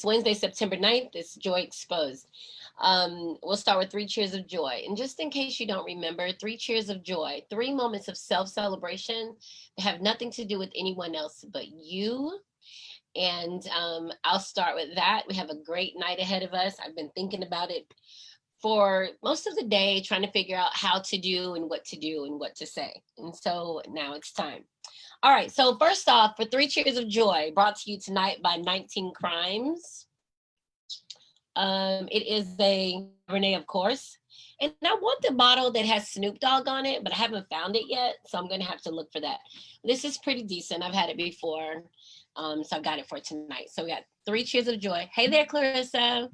It's Wednesday, September 9th. It's Joy Exposed. We'll start with 3 cheers of joy. And just in case you don't remember, 3 cheers of joy, 3 moments of self-celebration that have nothing to do with anyone else but you. And I'll start with that. We have a great night ahead of us. I've been thinking about it for most of the day, trying to figure out how to do and what to say. And so now it's time. All right, so first off, for 3 cheers of joy, brought to you tonight by 19 Crimes. It is a Cabernet, of course. And I want the bottle that has Snoop Dogg on it, but I haven't found it yet, so I'm going to have to look for that. This is pretty decent. I've had it before, so I got it for tonight. So we got 3 cheers of joy. Hey there, Clarissa.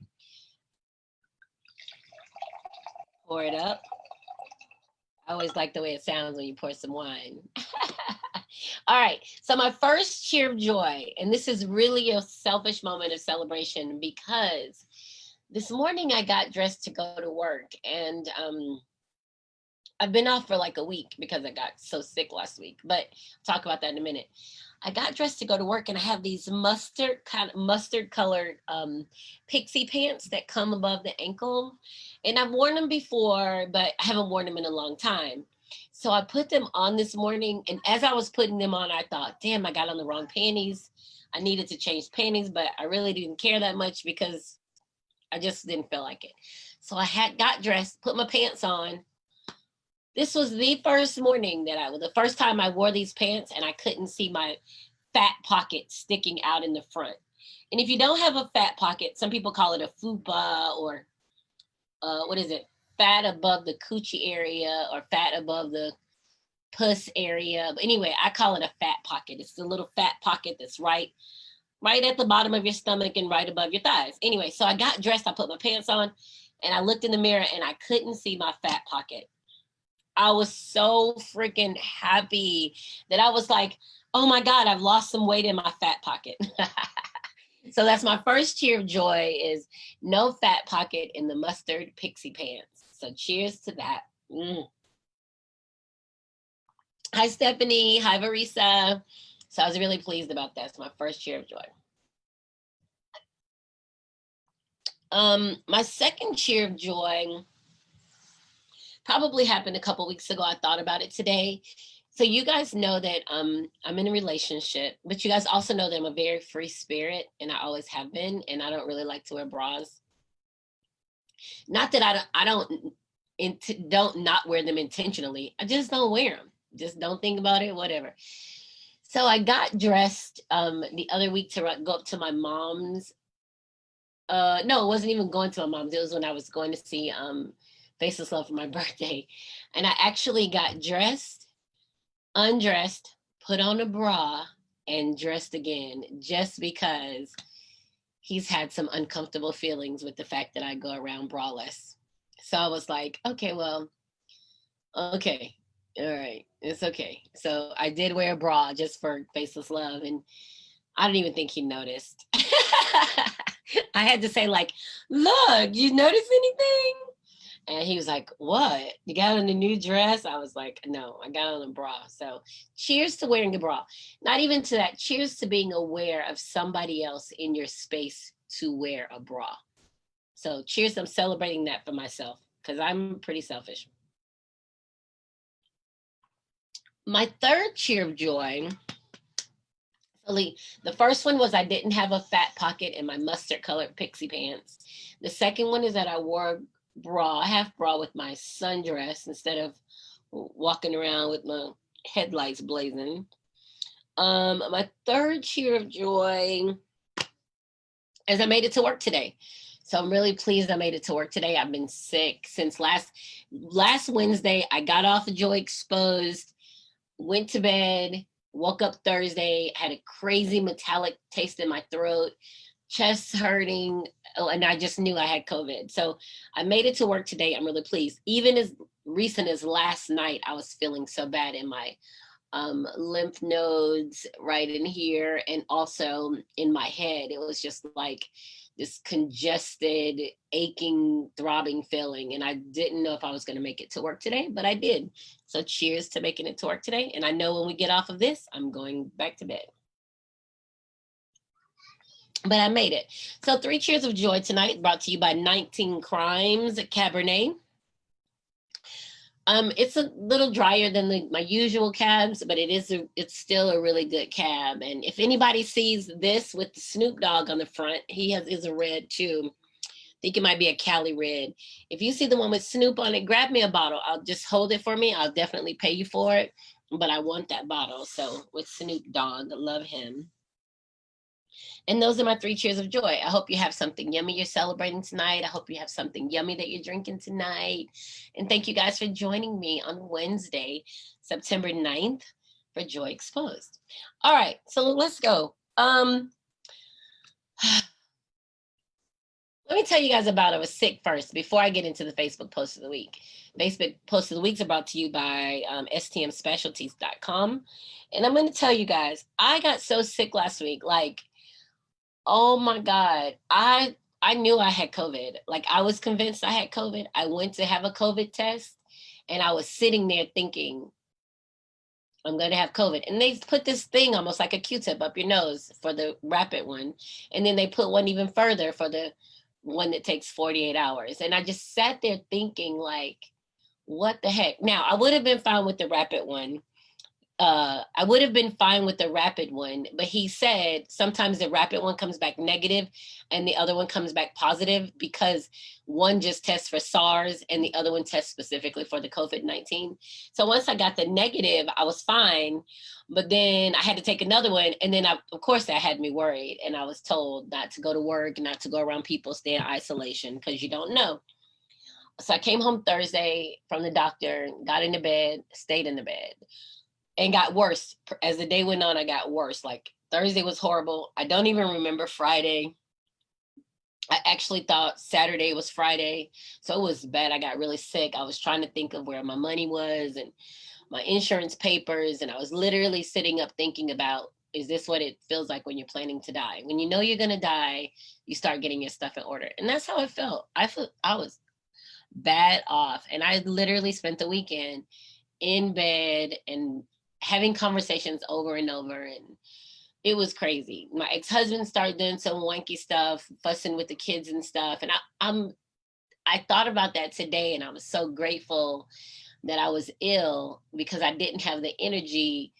Pour it up. I always like the way it sounds when you pour some wine. All right, so my first cheer of joy, and this is really a selfish moment of celebration because this morning I got dressed to go to work, and I've been off for like a week because I got so sick last week, but I'll talk about that in a minute. I got dressed to go to work, and I have these mustard colored pixie pants that come above the ankle, and I've worn them before, but I haven't worn them in a long time. So I put them on this morning, and as I was putting them on, I thought, damn, I got on the wrong panties. I needed to change panties, but I really didn't care that much because I just didn't feel like it. So I got dressed, put my pants on. This was the first morning the first time I wore these pants, and I couldn't see my fat pocket sticking out in the front. And if you don't have a fat pocket, some people call it a fupa or what is it? Fat above the coochie area or fat above the puss area. But anyway, I call it a fat pocket. It's the little fat pocket that's right at the bottom of your stomach and right above your thighs. Anyway, so I got dressed, I put my pants on, and I looked in the mirror and I couldn't see my fat pocket. I was so freaking happy that I was like, oh my God, I've lost some weight in my fat pocket. So that's my first cheer of joy is no fat pocket in the mustard pixie pants. So cheers to that. Hi, Stephanie. Hi, Varisa. So I was really pleased about that. It's my first cheer of joy. My second cheer of joy probably happened a couple weeks ago. I thought about it today. So you guys know that I'm in a relationship, but you guys also know that I'm a very free spirit, and I always have been, and I don't really like to wear bras. Not that I don't not wear them intentionally. I just don't wear them. Just don't think about it, whatever. So I got dressed the other week to go up to my mom's. No, it wasn't even going to my mom's. It was when I was going to see Faceless Love for my birthday. And I actually got dressed, undressed, put on a bra, and dressed again, just because he's had some uncomfortable feelings with the fact that I go around braless. So I was like, okay, well, okay, all right, it's okay. So I did wear a bra just for Faceless Love, and I don't even think he noticed. I had to say, like, look, you notice anything? And he was like, what? You got on a new dress? I was like, no, I got on a bra. So cheers to wearing a bra. Not even to that. Cheers to being aware of somebody else in your space to wear a bra. So cheers, I'm celebrating that for myself because I'm pretty selfish. My third cheer of joy, the first one was I didn't have a fat pocket in my mustard colored pixie pants. The second one is that I wore a half bra with my sundress instead of walking around with my headlights blazing. My third cheer of joy is I made it to work today. So I'm really pleased I made it to work today. I've been sick since last Wednesday. I got off of Joy Exposed, went to bed, woke up Thursday, had a crazy metallic taste in my throat, chest hurting, and I just knew I had COVID. So I made it to work today. I'm really pleased. Even as recent as last night, I was feeling so bad in my lymph nodes right in here, and also in my head. It was just like this congested, aching, throbbing feeling. And I didn't know if I was going to make it to work today, but I did. So cheers to making it to work today. And I know when we get off of this, I'm going back to bed. but I made it. So 3 Cheers of Joy tonight, brought to you by 19 Crimes Cabernet. It's a little drier than my usual cabs, but it's still a really good cab. And if anybody sees this with the Snoop Dogg on the front, is a red too. I think it might be a Cali red. If you see the one with Snoop on it, grab me a bottle. I'll just hold it for me. I'll definitely pay you for it, but I want that bottle. So with Snoop Dogg, love him. And those are my 3 cheers of joy. I hope you have something yummy you're celebrating tonight. I hope you have something yummy that you're drinking tonight. And thank you guys for joining me on Wednesday, September 9th for Joy Exposed. All right, so let's go. Let me tell you guys about I was sick first before I get into the Facebook post of the week. Facebook post of the weeks are brought to you by stmspecialties.com. And I'm going to tell you guys, I got so sick last week. Like, oh my God. I knew I had COVID. Like, I was convinced I had COVID. I went to have a COVID test and I was sitting there thinking, I'm going to have COVID. And they put this thing almost like a Q-tip up your nose for the rapid one. And then they put one even further for the one that takes 48 hours. And I just sat there thinking, like, what the heck? Now, I would have been fine with the rapid one. I would have been fine with the rapid one, but he said sometimes the rapid one comes back negative and the other one comes back positive because one just tests for SARS and the other one tests specifically for the COVID-19. So once I got the negative, I was fine, but then I had to take another one. And then of course that had me worried. And I was told not to go to work, not to go around people, stay in isolation because you don't know. So I came home Thursday from the doctor, got into bed, stayed in the bed. And got worse. As the day went on, I got worse. Like Thursday was horrible. I don't even remember Friday. I actually thought Saturday was Friday. So it was bad. I got really sick. I was trying to think of where my money was and my insurance papers. And I was literally sitting up thinking about, is this what it feels like when you're planning to die? When you know you're going to die, you start getting your stuff in order. And that's how I felt. I was bad off. And I literally spent the weekend in bed and having conversations over and over, and it was crazy. My ex-husband started doing some wanky stuff, fussing with the kids and stuff, and I thought about that today, and I was so grateful that I was ill because I didn't have the energy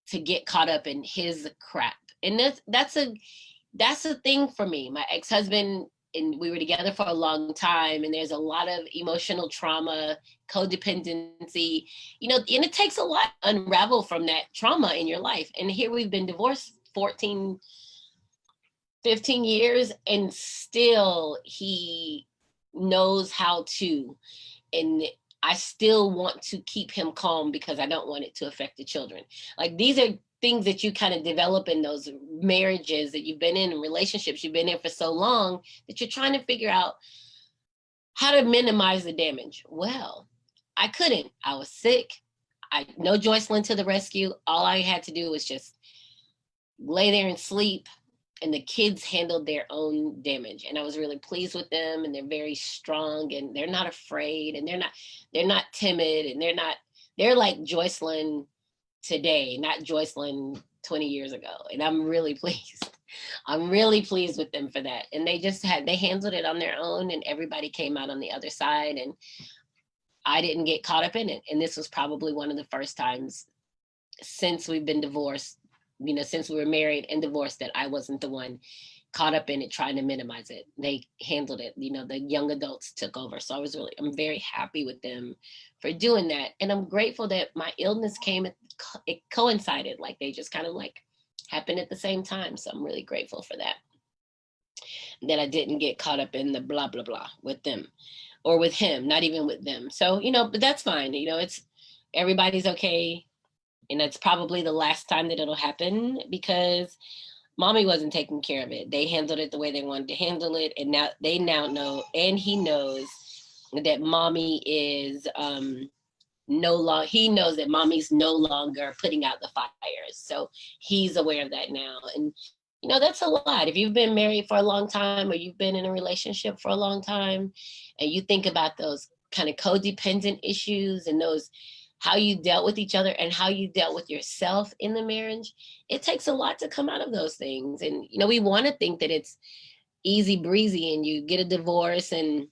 to get caught up in his crap. And that's a thing for me. My ex-husband, and we were together for a long time, and there's a lot of emotional trauma, codependency, and it takes a lot to unravel from that trauma in your life. And here we've been divorced 14, 15 years, and still he knows how to, and I still want to keep him calm because I don't want it to affect the children. Like, these are things that you kind of develop in those marriages that you've been in and relationships you've been in for so long that you're trying to figure out how to minimize the damage. Well, I couldn't. I was sick. I know Joycelyn to the rescue. All I had to do was just lay there and sleep, and the kids handled their own damage. And I was really pleased with them, and they're very strong, and they're not afraid, and they're not timid, and they're like Joycelyn today, not Joycelyn 20 years ago. And I'm really pleased. I'm really pleased with them for that. And they handled it on their own, and everybody came out on the other side, and I didn't get caught up in it. And this was probably one of the first times since we've been divorced, since we were married and divorced, that I wasn't the one caught up in it trying to minimize it. They handled it. The young adults took over. So I'm very happy with them for doing that. And I'm grateful that my illness it coincided. Like, they just kind of like happened at the same time. So I'm really grateful for that. That I didn't get caught up in the blah, blah, blah with them or with him, not even with them. So, but that's fine. It's everybody's okay. And that's probably the last time that it'll happen because mommy wasn't taking care of it. They handled it the way they wanted to handle it. And now they know, and he knows that mommy is he knows that mommy's no longer putting out the fires. So he's aware of that now. And, that's a lot. If you've been married for a long time or you've been in a relationship for a long time and you think about those kind of codependent issues and those how you dealt with each other and how you dealt with yourself in the marriage, it takes a lot to come out of those things. And, you know, we want to think that it's easy breezy and you get a divorce and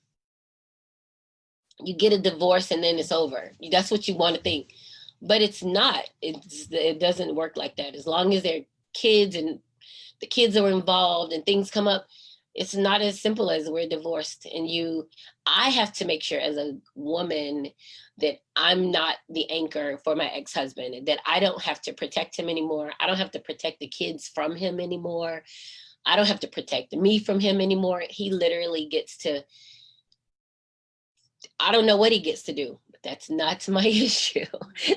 then it's over. That's what you want to think. But it's not. It doesn't work like that. As long as they're kids and the kids are involved and things come up, it's not as simple as we're divorced. And I have to make sure as a woman that I'm not the anchor for my ex-husband, that I don't have to protect him anymore. I don't have to protect the kids from him anymore. I don't have to protect me from him anymore. He literally gets to, I don't know what he gets to do, but that's not my issue.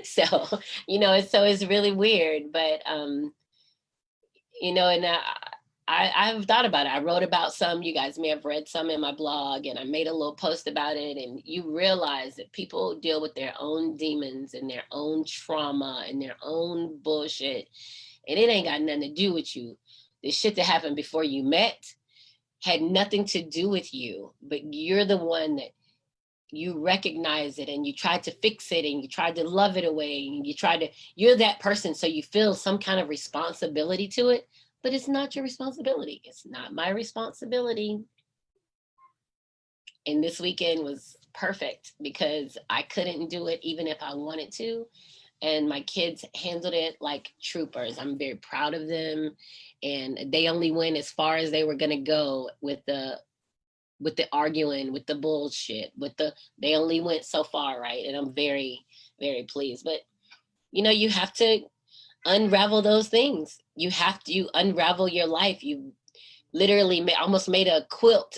So, you know, it's really weird, but, you know, and I've thought about it. I wrote about some, you guys may have read some in my blog, and I made a little post about it. And you realize that people deal with their own demons and their own trauma and their own bullshit. And it ain't got nothing to do with you. The shit that happened before you met had nothing to do with you, but you're the one that you recognize it and you tried to fix it and you tried to love it away and you're that person. So you feel some kind of responsibility to it, but it's not your responsibility. It's not my responsibility. And this weekend was perfect because I couldn't do it even if I wanted to. And my kids handled it like troopers. I'm very proud of them. And they only went as far as they were going to go with the arguing, with the bullshit, they only went so far, right? And I'm very, very pleased. But, you know, you have to unravel those things. You unravel your life. You literally almost made a quilt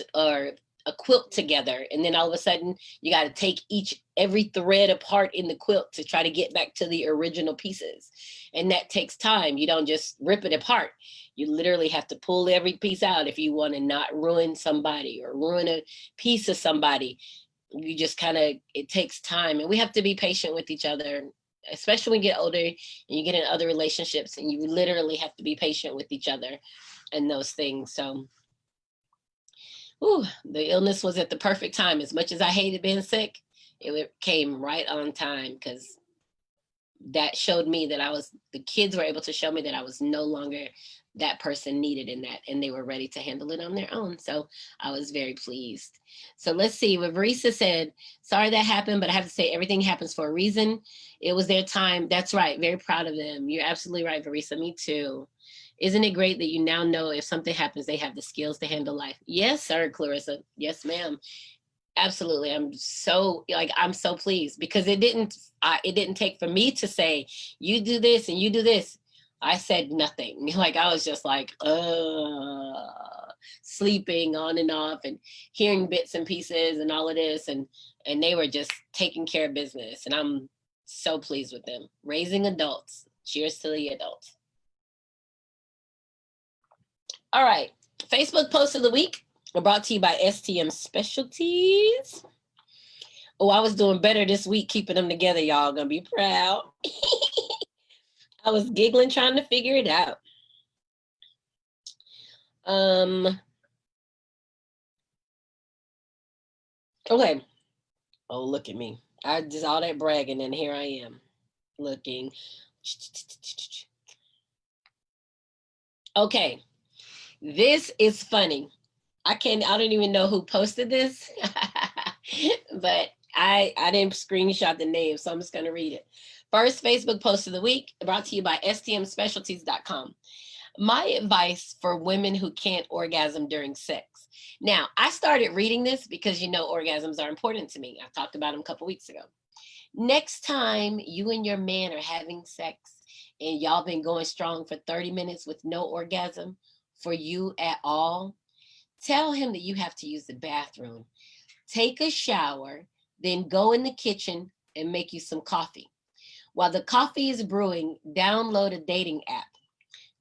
together. And then all of a sudden you got to take every thread apart in the quilt to try to get back to the original pieces. And that takes time. You don't just rip it apart. You literally have to pull every piece out if you want to not ruin somebody or ruin a piece of somebody. You just it takes time. And we have to be patient with each other, especially when you get older and you get in other relationships, and you literally have to be patient with each other and those things. So, the illness was at the perfect time. As much as I hated being sick, it came right on time, because that showed me that the kids were able to show me that I was no longer that person needed in that, and they were ready to handle it on their own. So I was very pleased. So let's see what Marisa said. Sorry that happened, but I have to say everything happens for a reason. It was their time. That's right. Very proud of them. You're absolutely right, Marisa. Me too. Isn't it great that you now know if something happens, they have the skills to handle life? Yes, sir, Clarissa. Yes, ma'am. Absolutely. I'm so pleased, because it didn't take for me to say, you do this and you do this. I said nothing. Like, I was just like, sleeping on and off and hearing bits and pieces and all of this. And they were just taking care of business. And I'm so pleased with them. Raising adults. Cheers to the adults. All right. Facebook post of the week, brought to you by STM Specialties. Oh, I was doing better this week keeping them together, y'all. Gonna be proud. I was giggling trying to figure it out. Okay. Oh, look at me. I just all that bragging, and here I am looking. Okay. This is funny. I don't even know who posted this, but I didn't screenshot the name, so I'm just going to read it. First Facebook post of the week, brought to you by stmspecialties.com. My advice for women who can't orgasm during sex. Now, I started reading this because, you know, orgasms are important to me. I talked about them a couple weeks ago. Next time you and your man are having sex and y'all been going strong for 30 minutes with no orgasm for you at all, tell him that you have to use the bathroom. Take a shower, then go in the kitchen and make you some coffee. While the coffee is brewing, download a dating app.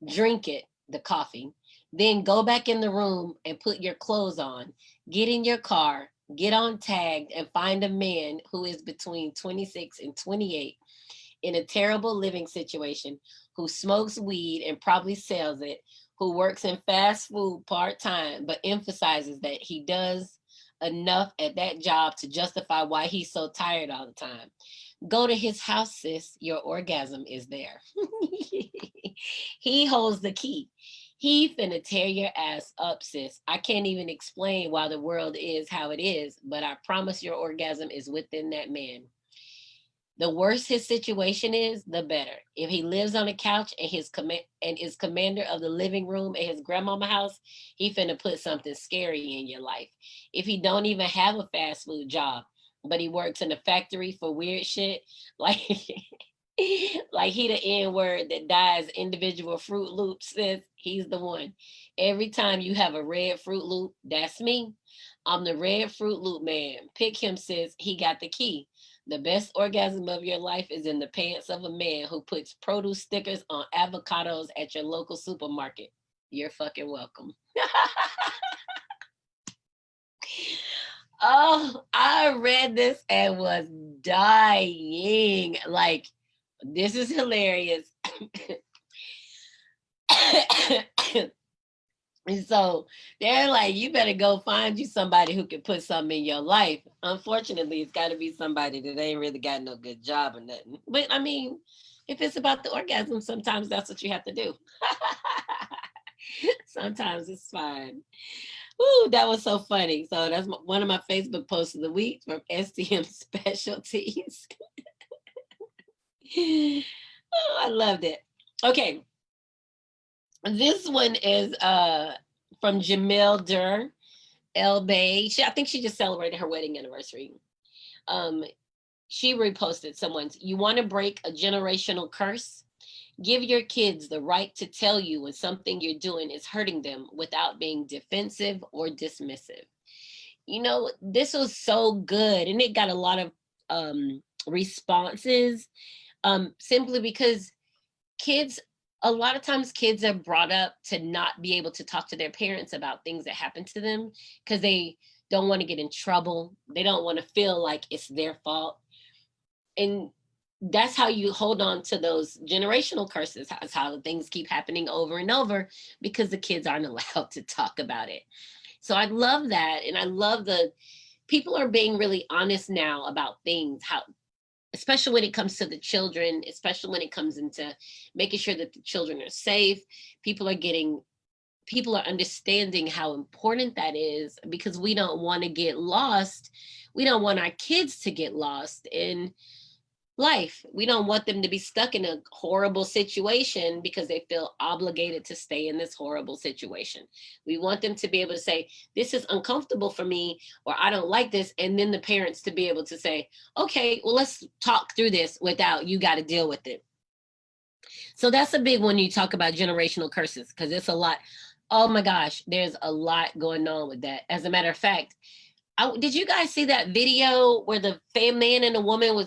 Drink it, the coffee. Then go back in the room and put your clothes on. Get in your car, get on Tagged, and find a man who is between 26 and 28 in a terrible living situation, who smokes weed and probably sells it, who works in fast food part-time, but emphasizes that he does enough at that job to justify why he's so tired all the time. Go to his house, sis. Your orgasm is there. He holds the key. He finna tear your ass up, sis. I can't even explain why the world is how it is, but I promise your orgasm is within that man. The worse his situation is, the better. If he lives on a couch and is commander of the living room at his grandmama house, he finna put something scary in your life. If he don't even have a fast food job, but he works in a factory for weird shit, like like he the N word that dyes individual Fruit Loops, sis, he's the one. Every time you have a red Fruit Loop, that's me. I'm the red Fruit Loop man. Pick him, sis. He got the key. The best orgasm of your life is in the pants of a man who puts produce stickers on avocados at your local supermarket. You're fucking welcome. Oh, I read this and was dying. Like, this is hilarious. And so they're like, you better go find you somebody who can put something in your life. Unfortunately, it's got to be somebody that ain't really got no good job or nothing. But I mean, if it's about the orgasm, sometimes that's what you have to do. Sometimes it's fine. Ooh, that was so funny. So that's one of my Facebook posts of the week from STM Specialties. Oh, I loved it. Okay. This one is from Jamil Durr, El Bay. I think she just celebrated her wedding anniversary. She reposted someone's, you want to break a generational curse? Give your kids the right to tell you when something you're doing is hurting them without being defensive or dismissive. You know, this was so good, and it got a lot of responses simply because kids, a lot of times kids are brought up to not be able to talk to their parents about things that happen to them because they don't want to get in trouble. They don't want to feel like it's their fault. And that's how you hold on to those generational curses. That's how things keep happening over and over because the kids aren't allowed to talk about it. So I love that. And I love the people are being really honest now about things, how, especially when it comes to the children, especially when it comes into making sure that the children are safe. People are understanding how important that is because we don't want to get lost. We don't want our kids to get lost in life. We don't want them to be stuck in a horrible situation because they feel obligated to stay in this horrible situation. We want them to be able to say, this is uncomfortable for me, or I don't like this. And then the parents to be able to say, okay, well, let's talk through this without you got to deal with it. So that's a big one. You talk about generational curses because it's a lot. Oh my gosh, there's a lot going on with that. As a matter of fact, did you guys see that video where the man and the woman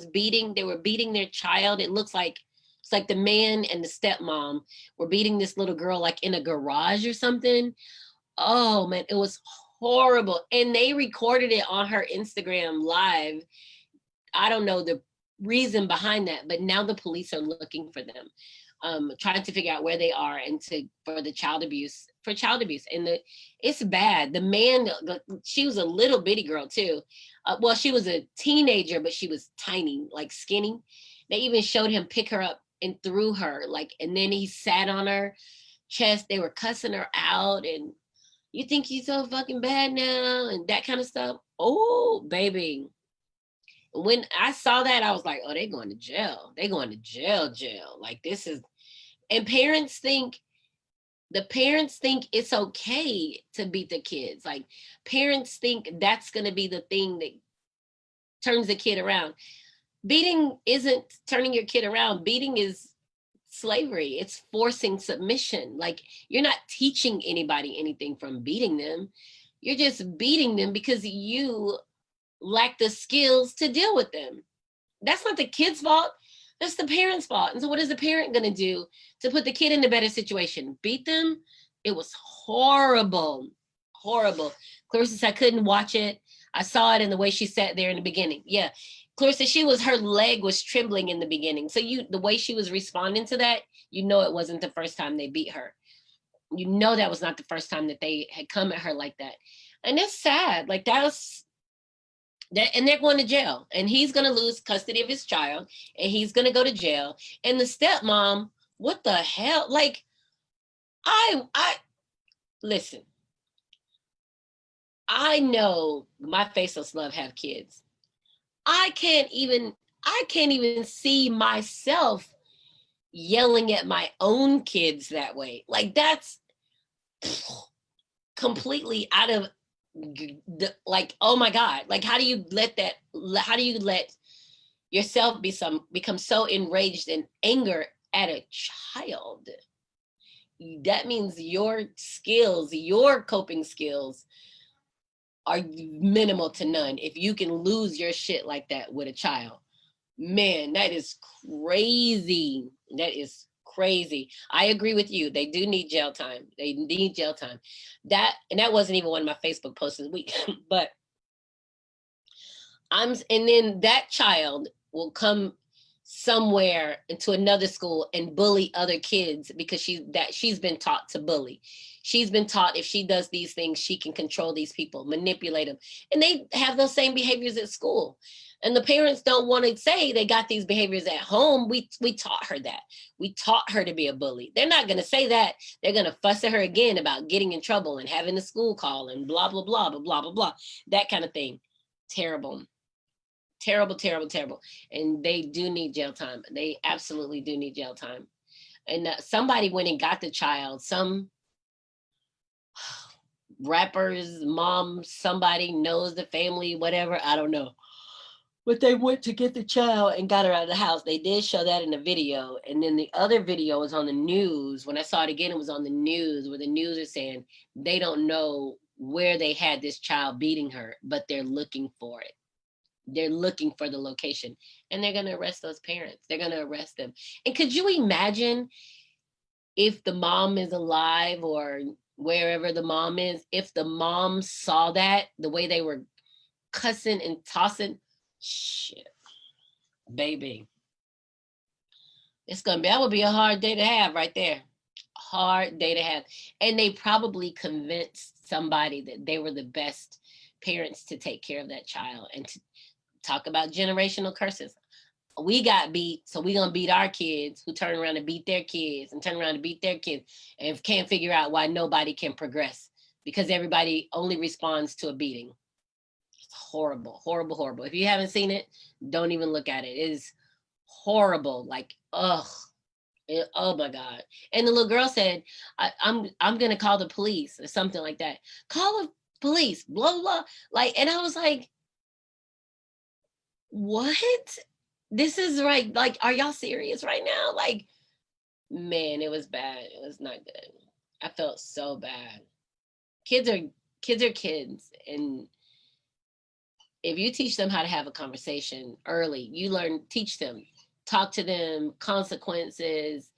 they were beating their child? It looks like it's like the man and the stepmom were beating this little girl like in a garage or something. Oh man, it was horrible. And they recorded it on her Instagram live. I don't know the reason behind that, but now the police are looking for them, trying to figure out where they are and for child abuse. And it's bad. The man, she was a little bitty girl too. Well, she was a teenager, but she was tiny, like skinny. They even showed him pick her up and threw her, like, and then he sat on her chest. They were cussing her out, and you think he's so fucking bad now, and that kind of stuff. Oh, baby. When I saw that, I was like, oh, they're going to jail. They're going to jail. Like, this is, and the parents think it's okay to beat the kids. Like, parents think that's going to be the thing that turns the kid around. Beating isn't turning your kid around. Beating is slavery. It's forcing submission. Like, you're not teaching anybody anything from beating them. You're just beating them because you lack the skills to deal with them. That's not the kid's fault. That's the parent's fault. And so what is the parent going to do to put the kid in a better situation? Beat them? It was horrible. Horrible. Clarissa said, I couldn't watch it. I saw it in the way she sat there in the beginning. Yeah. Clarissa, her leg was trembling in the beginning. So the way she was responding to that, you know it wasn't the first time they beat her. You know that was not the first time that they had come at her like that. And it's sad. Like, that was, And they're going to jail, and he's going to lose custody of his child, and he's going to go to jail. And the stepmom, what the hell? Like, I listen. I know my faceless love have kids. I can't even see myself yelling at my own kids that way. Like, that's completely out of like, oh my God. Like, how do you let yourself become so enraged and anger at a child? That means your skills, your coping skills are minimal to none if you can lose your shit like that with a child. Man, that is crazy. That is crazy. I agree with you. They do need jail time. They need jail time. And that wasn't even one of my Facebook posts this week, but and then that child will come somewhere into another school and bully other kids because she's been taught to bully. She's been taught if she does these things, she can control these people, manipulate them. And they have those same behaviors at school. And the parents don't want to say they got these behaviors at home. We taught her that. We taught her to be a bully. They're not going to say that. They're going to fuss at her again about getting in trouble and having the school call and blah, blah, blah, blah, blah, blah, blah. That kind of thing. Terrible. Terrible, terrible, terrible. And they do need jail time. They absolutely do need jail time. And somebody went and got the child. Some rapper's mom, somebody knows the family, whatever. I don't know. But they went to get the child and got her out of the house. They did show that in the video. And then the other video was on the news. When I saw it again, it was on the news where the news is saying they don't know where they had this child beating her, but they're looking for it. They're looking for the location, and they're going to arrest those parents. They're going to arrest them. And could you imagine if the mom is alive or wherever the mom is, if the mom saw that, the way they were cussing and tossing, shit, baby. That would be a hard day to have right there. Hard day to have. And they probably convinced somebody that they were the best parents to take care of that child and to talk about generational curses. We got beat, so we're going to beat our kids who turn around and beat their kids and turn around and beat their kids and can't figure out why nobody can progress because everybody only responds to a beating. It's horrible, horrible, horrible. If you haven't seen it, don't even look at it. It is horrible. Like, ugh. Oh my God. And the little girl said, I'm going to call the police or something like that. Call the police, blah, blah. Like, and I was like, what? This is right. Like, are y'all serious right now? Like, man, it was bad. It was not good. I felt so bad. Kids are kids. And if you teach them how to have a conversation early, teach them, talk to them, consequences,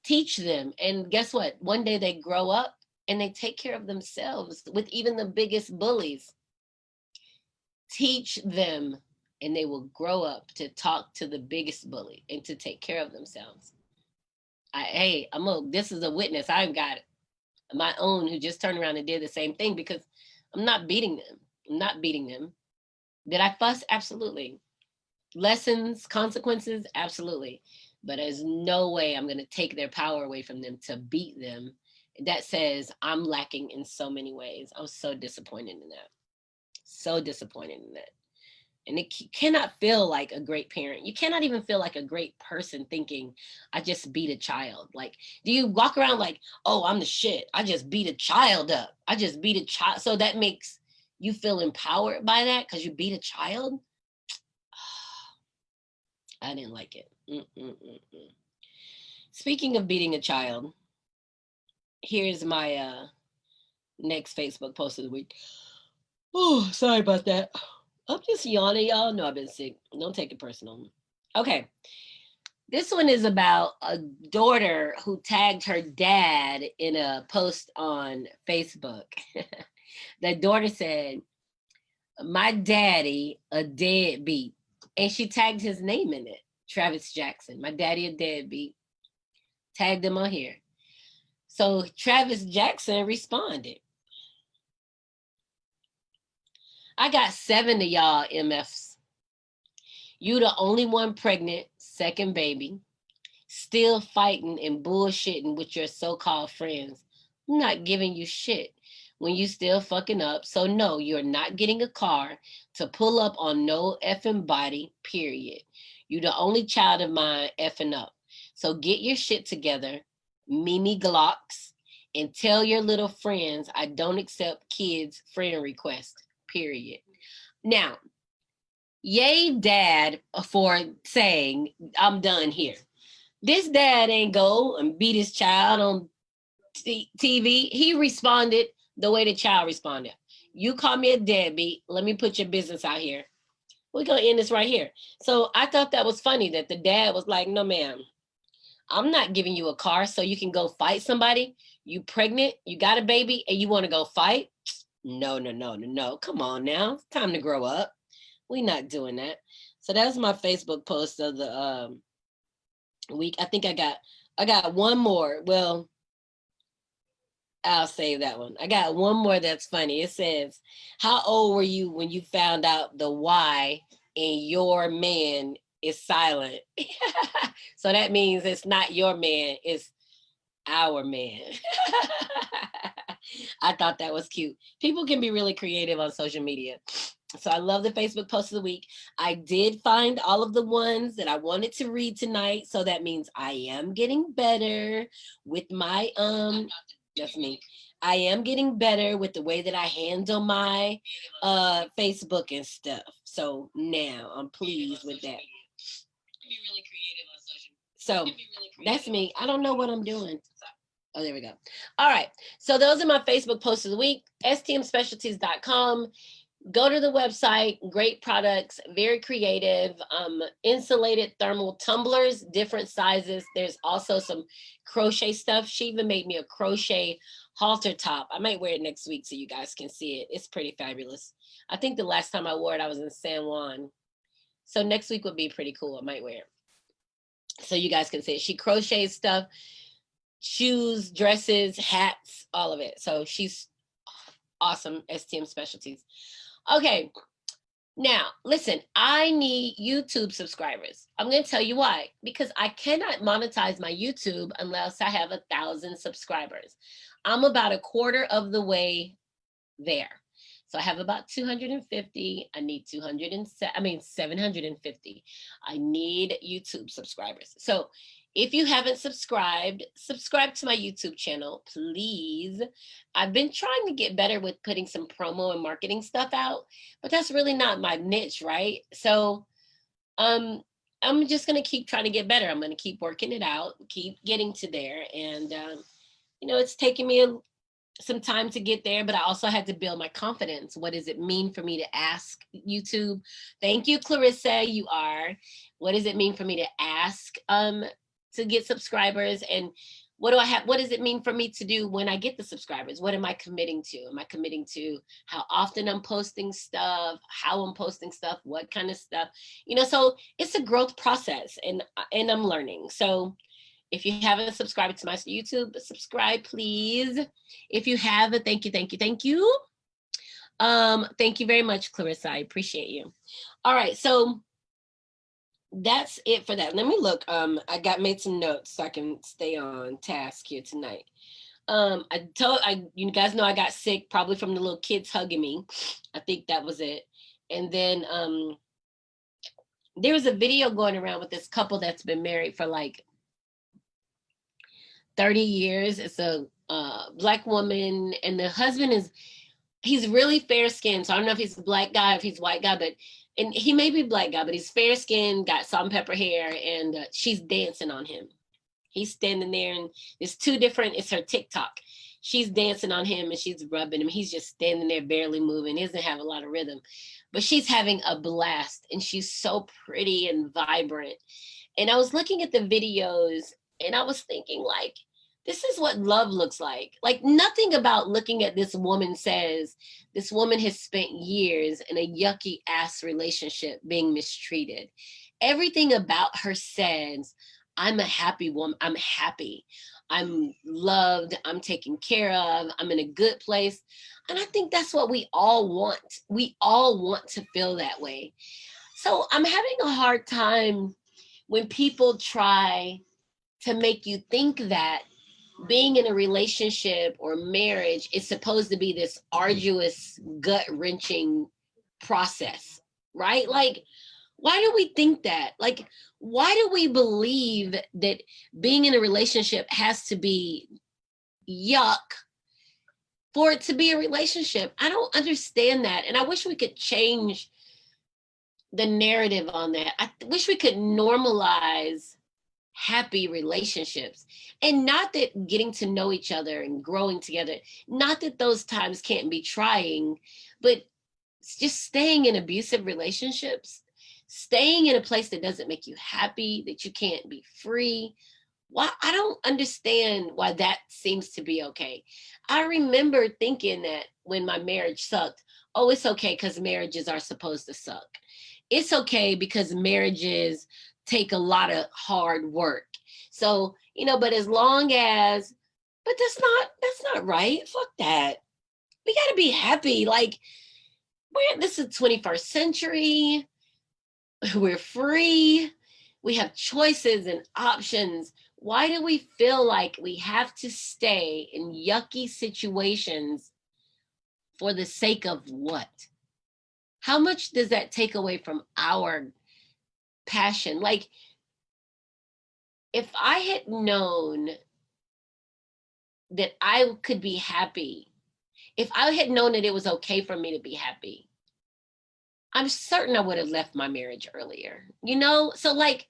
teach them. And guess what? One day they grow up and they take care of themselves with even the biggest bullies. Teach them and they will grow up to talk to the biggest bully and to take care of themselves. This is a witness. I've got my own who just turned around and did the same thing because I'm not beating them. I'm not beating them. Did I fuss? Absolutely. Lessons, consequences? Absolutely. But there's no way I'm going to take their power away from them to beat them. That says I'm lacking in so many ways. I was so disappointed in that. So disappointed in that. And it cannot feel like a great parent. You cannot even feel like a great person thinking, I just beat a child. Like, do you walk around like, oh, I'm the shit. I just beat a child up. I just beat a child. So that makes you feel empowered by that because you beat a child? I didn't like it. Speaking of beating a child, here's my next Facebook post of the week. Oh, sorry about that. I'm just yawning, y'all. No, I've been sick. Don't take it personal. Okay. This one is about a daughter who tagged her dad in a post on Facebook. The daughter said, my daddy, a deadbeat. And she tagged his name in it, Travis Jackson. My daddy, a deadbeat. Tagged him on here. So Travis Jackson responded. I got 7 of y'all MFs. You the only one pregnant, second baby, still fighting and bullshitting with your so-called friends. I'm not giving you shit when you still fucking up. So no, you're not getting a car to pull up on no effing body, period. You the only child of mine effing up. So get your shit together, Mimi Glocks, and tell your little friends I don't accept kids' friend requests, period. Now, yay dad for saying I'm done here. This dad ain't go and beat his child on TV. He responded the way the child responded. You call me a deadbeat. Let me put your business out here. We're going to end this right here. So I thought that was funny that the dad was like, no, ma'am, I'm not giving you a car so you can go fight somebody. You pregnant, you got a baby, and you want to go fight? No, no, no, no, no. Come on now. It's time to grow up. We're not doing that. So that's my Facebook post of the week. I think I got one more. Well, I'll save that one. I got one more that's funny. It says, how old were you when you found out the why in your man is silent? So that means it's not your man, it's our man. I thought that was cute. People can be really creative on social media. So I love the Facebook post of the week. I did find all of the ones that I wanted to read tonight. So that means I am getting better with my, that's me. I am getting better with the way that I handle my Facebook and stuff. So now I'm pleased with that. So that's me. I don't know what I'm doing. Oh, there we go. All right. So those are my Facebook posts of the week. stmspecialties.com. Go to the website. Great products, very creative. Insulated thermal tumblers, different sizes. There's also some crochet stuff. She even made me a crochet halter top. I might wear it next week so you guys can see it. It's pretty fabulous. I think the last time I wore it, I was in San Juan. So next week would be pretty cool. I might wear it so you guys can see it. She crochets stuff, shoes, dresses, hats, all of it. So she's awesome. STM Specialties. Okay, now listen, I need YouTube subscribers. I'm going to tell you why. Because I cannot monetize my YouTube unless I have 1,000 subscribers. I'm about a quarter of the way there. So I have about 250. I need 750. I need YouTube subscribers. So if you haven't subscribed, subscribe to my YouTube channel, please. I've been trying to get better with putting some promo and marketing stuff out, but that's really not my niche, right? So I'm just going to keep trying to get better. I'm going to keep working it out, keep getting to there. And, it's taking me some time to get there, but I also had to build my confidence. What does it mean for me to ask YouTube? Thank you, Clarissa. You are. What does it mean for me to ask to get subscribers? And what does it mean for me to do when I get the subscribers? What am I committing to? Am I committing to how often I'm posting stuff, how I'm posting stuff, what kind of stuff? So it's a growth process, and I'm learning. So if you haven't subscribed to my YouTube, subscribe, please. If you have, thank you, thank you, thank you. Thank you very much, Clarissa. I appreciate you. All right, so that's it for that. Let me look. I made some notes so I can stay on task here tonight. You guys know I got sick probably from the little kids hugging me. I think that was it. And then there was a video going around with this couple that's been married for like 30 years. It's a Black woman, and the husband he's really fair skinned. So I don't know if he's a Black guy, if he's a white guy, and he may be a Black guy, but he's fair skinned, got salt and pepper hair, and she's dancing on him. He's standing there, and it's her TikTok. She's dancing on him and she's rubbing him. He's just standing there barely moving. He doesn't have a lot of rhythm, but she's having a blast, and she's so pretty and vibrant. And I was looking at the videos and I was thinking, like, this is what love looks like. Like, nothing about looking at this woman says this woman has spent years in a yucky ass relationship being mistreated. Everything about her says, I'm a happy woman. I'm happy. I'm loved, I'm taken care of, I'm in a good place. And I think that's what we all want. We all want to feel that way. So I'm having a hard time when people try to make you think that being in a relationship or marriage is supposed to be this arduous, gut wrenching process, right? Like, why do we think that? Like, why do we believe that being in a relationship has to be yuck for it to be a relationship? I don't understand that. And I wish we could change the narrative on that. I wish we could normalize happy relationships. And not that getting to know each other and growing together, not that those times can't be trying, but just staying in abusive relationships, staying in a place that doesn't make you happy, that you can't be free. Why? I don't understand why that seems to be okay. I remember thinking that when my marriage sucked, oh, it's okay because marriages are supposed to suck. It's okay because marriages take a lot of hard work. So, but as long as, but that's not right. Fuck that. We got to be happy. Like, this is 21st century. We're free. We have choices and options. Why do we feel like we have to stay in yucky situations for the sake of what? How much does that take away from our passion? Like, if I had known that I could be happy, if I had known that it was okay for me to be happy, I'm certain I would have left my marriage earlier, So, like,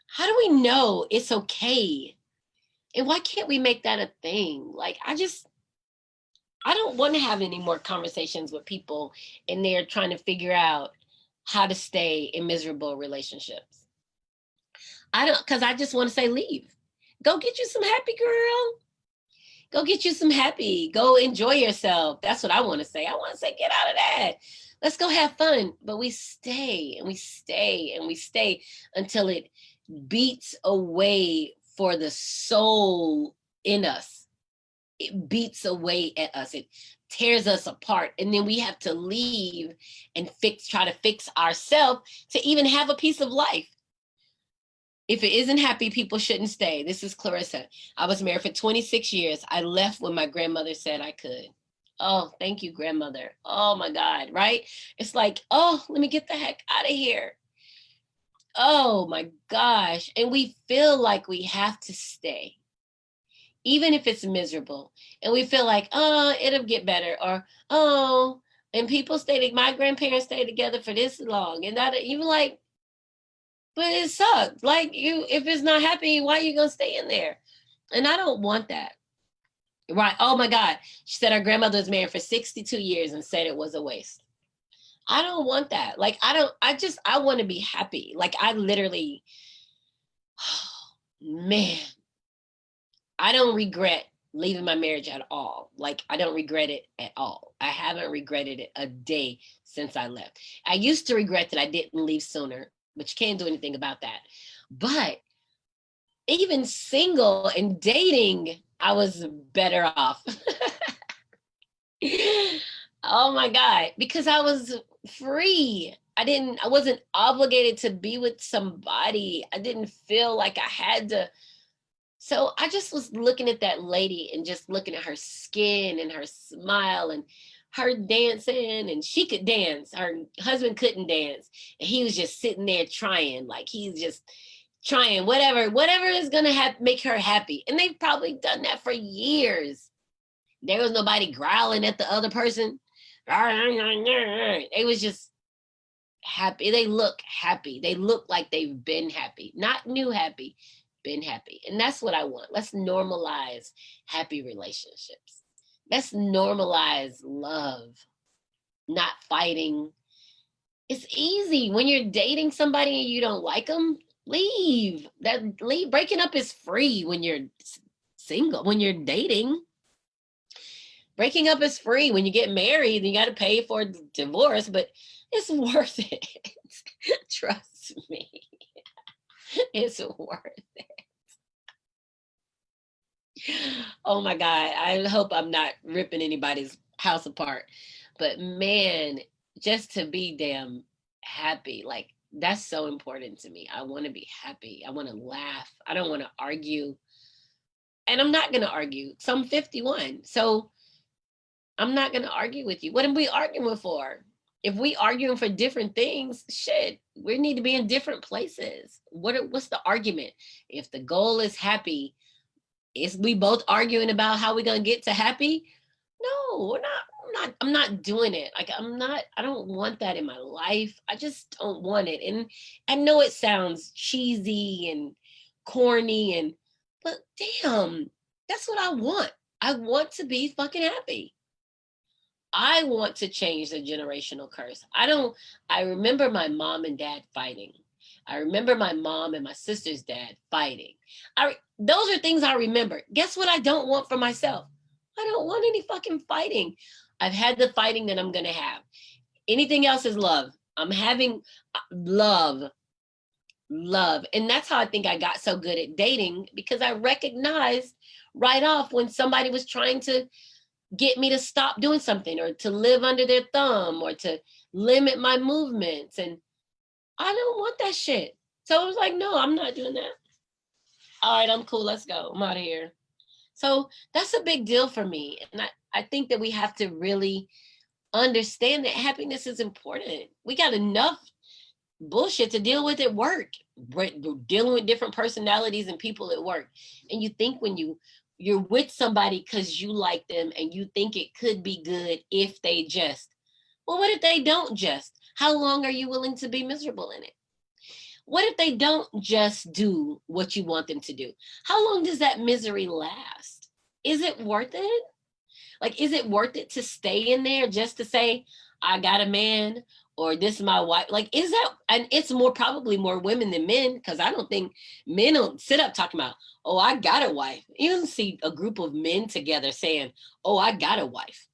how do we know it's okay? And why can't we make that a thing? Like, I don't want to have any more conversations with people and they're trying to figure out how to stay in miserable relationships. I don't, because I just want to say, leave. Go get you some happy, girl. Go get you some happy. Go enjoy yourself. That's what I want to say. I want to say, get out of that. Let's go have fun. But we stay and we stay and we stay until it beats away for the soul in us. It beats away at us. It tears us apart. And then we have to leave and try to fix ourselves to even have a piece of life. If it isn't happy, people shouldn't stay. This is Clarissa. I was married for 26 years. I left when my grandmother said I could. Oh, thank you, grandmother. Oh my God, right? It's like, oh, let me get the heck out of here. Oh my gosh. And we feel like we have to stay, even if it's miserable. And we feel like, oh, it'll get better. Or, oh, and people my grandparents stayed together for this long. And that, you like, but it sucked. Like, if it's not happy, why are you gonna stay in there? And I don't want that. Right. Oh my God. She said her grandmother was married for 62 years and said it was a waste. I don't want that. Like, I want to be happy. Like, I literally, oh, man, I don't regret leaving my marriage at all. Like, I don't regret it at all. I haven't regretted it a day since I left. I used to regret that I didn't leave sooner, but you can't do anything about that. But even single and dating, I was better off. Oh my God, because I was free. I wasn't obligated to be with somebody. I didn't feel like I had to. So I just was looking at that lady and just looking at her skin and her smile and her dancing, and she could dance. Her husband couldn't dance. And he was just sitting there trying, like he's just trying whatever is going to make her happy. And they've probably done that for years. There was nobody growling at the other person. They was just happy. They look happy. They look like they've been happy, not new happy, been happy. And that's what I want. Let's normalize happy relationships. Let's normalize love, not fighting. It's easy when you're dating somebody and you don't like them. Leave. Breaking up is free when you're single. When you're dating, breaking up is free. When you get married, you got to pay for divorce, but it's worth it. Trust me. It's worth it. Oh my God. I hope I'm not ripping anybody's house apart. But man, just to be damn happy, like that's so important to me. I want to be happy. I want to laugh. I don't want to argue. And I'm not going to argue. So I'm 51. So I'm not going to argue with you. What are we arguing for? If we arguing for different things, shit, we need to be in different places. What's the argument? If the goal is happy, is we both arguing about how we're gonna get to happy? No, we're not. I'm not doing it. Like I don't want that in my life. I just don't want it. And I know it sounds cheesy and corny but damn, that's what I want. I want to be fucking happy. I want to change the generational curse. I remember my mom and dad fighting. I remember my mom and my sister's dad fighting. Those are things I remember. Guess what I don't want for myself? I don't want any fucking fighting. I've had the fighting that I'm going to have. Anything else is love. I'm having love. And that's how I think I got so good at dating, because I recognized right off when somebody was trying to get me to stop doing something or to live under their thumb or to limit my movements. And I don't want that shit. So I was like, no, I'm not doing that. All right, I'm cool. Let's go. I'm out of here. So that's a big deal for me. And I think that we have to really understand that happiness is important. We got enough bullshit to deal with at work. We're dealing with different personalities and people at work. And you think when you're with somebody because you like them and you think it could be good if they just. Well, what if they don't just? How long are you willing to be miserable in it? What if they don't just do what you want them to do? How long does that misery last? Is it worth it? Like, is it worth it to stay in there just to say, I got a man, or this is my wife? Like, is that, and it's probably more women than men, because I don't think men don't sit up talking about, oh, I got a wife. You don't see a group of men together saying, oh, I got a wife.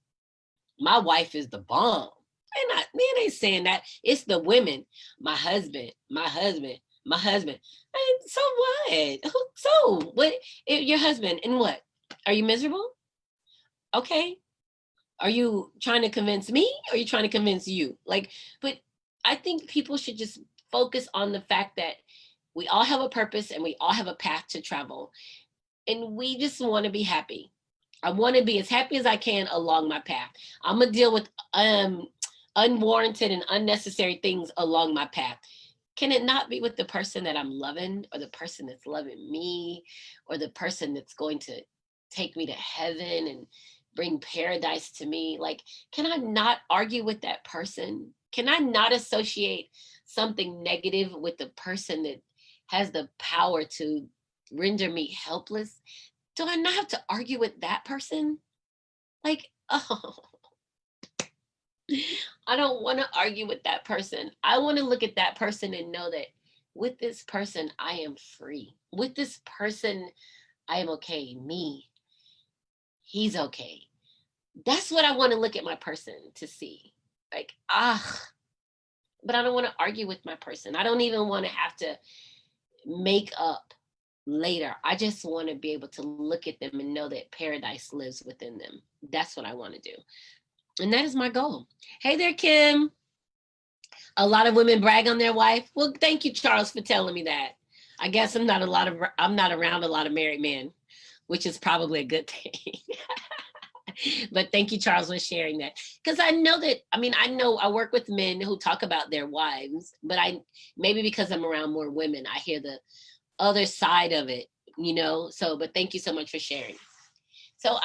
My wife is the bomb. Men ain't saying that. It's the women. My husband, my husband, my husband. And so what? So what? Your husband, and what? Are you miserable? Okay. Are you trying to convince me, or are you trying to convince you? Like, but I think people should just focus on the fact that we all have a purpose and we all have a path to travel. And we just want to be happy. I want to be as happy as I can along my path. I'm going to deal with unwarranted and unnecessary things along my path. Can it not be with the person that I'm loving, or the person that's loving me, or the person that's going to take me to heaven and bring paradise to me? Like, can I not argue with that person? Can I not associate something negative with the person that has the power to render me helpless? Do I not have to argue with that person? Like, oh, I don't want to argue with that person. I want to look at that person and know that with this person, I am free. With this person, I am okay. Me, he's okay. That's what I want to look at my person to see. Like, but I don't want to argue with my person. I don't even want to have to make up later. I just want to be able to look at them and know that paradise lives within them. That's what I want to do. And that is my goal. Hey there, Kim. A lot of women brag on their wife. Well, thank you, Charles, for telling me that. I guess I'm not around a lot of married men, which is probably a good thing. But thank you, Charles, for sharing that. Because I know I work with men who talk about their wives, but maybe because I'm around more women, I hear the other side of it, but thank you so much for sharing. So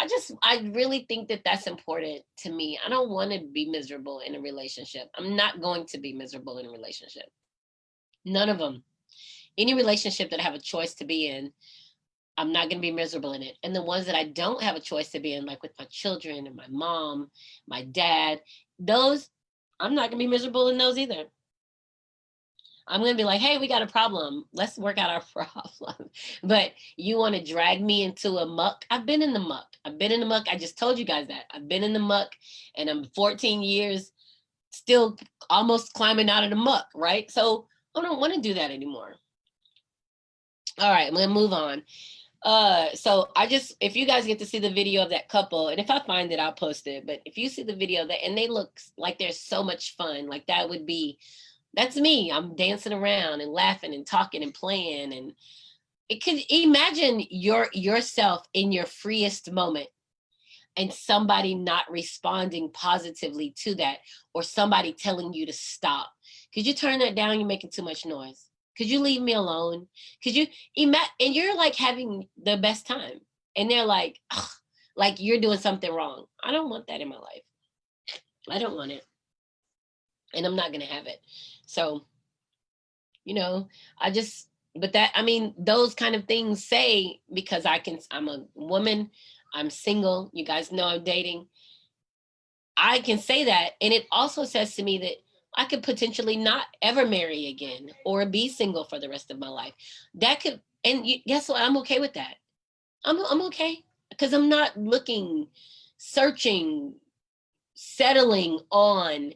I really think that that's important to me. I don't want to be miserable in a relationship. I'm not going to be miserable in a relationship. None of them. Any relationship that I have a choice to be in, I'm not going to be miserable in it. And the ones that I don't have a choice to be in, like with my children and my mom, my dad, those, I'm not going to be miserable in those either. I'm going to be like, hey, we got a problem. Let's work out our problem. But you want to drag me into a muck? I've been in the muck. I just told you guys that. I've been in the muck, and I'm 14 years still almost climbing out of the muck, right? So I don't want to do that anymore. All right, I'm going to move on. So if you guys get to see the video of that couple, and if I find it, I'll post it. But if you see the video that, and they look like they're so much fun, like that's me. I'm dancing around and laughing and talking and playing. And it could imagine yourself in your freest moment and somebody not responding positively to that, or somebody telling you to stop. Could you turn that down? You're making too much noise. Could you leave me alone? Could you and you're like having the best time, and they're like, ugh, like you're doing something wrong. I don't want that in my life. I don't want it, and I'm not gonna have it. So, but that, I mean, those kind of things say, because I'm a woman, I'm single. You guys know I'm dating. I can say that. And it also says to me that I could potentially not ever marry again or be single for the rest of my life. That could, and guess what? I'm okay with that. I'm okay, because I'm not looking, searching, settling on.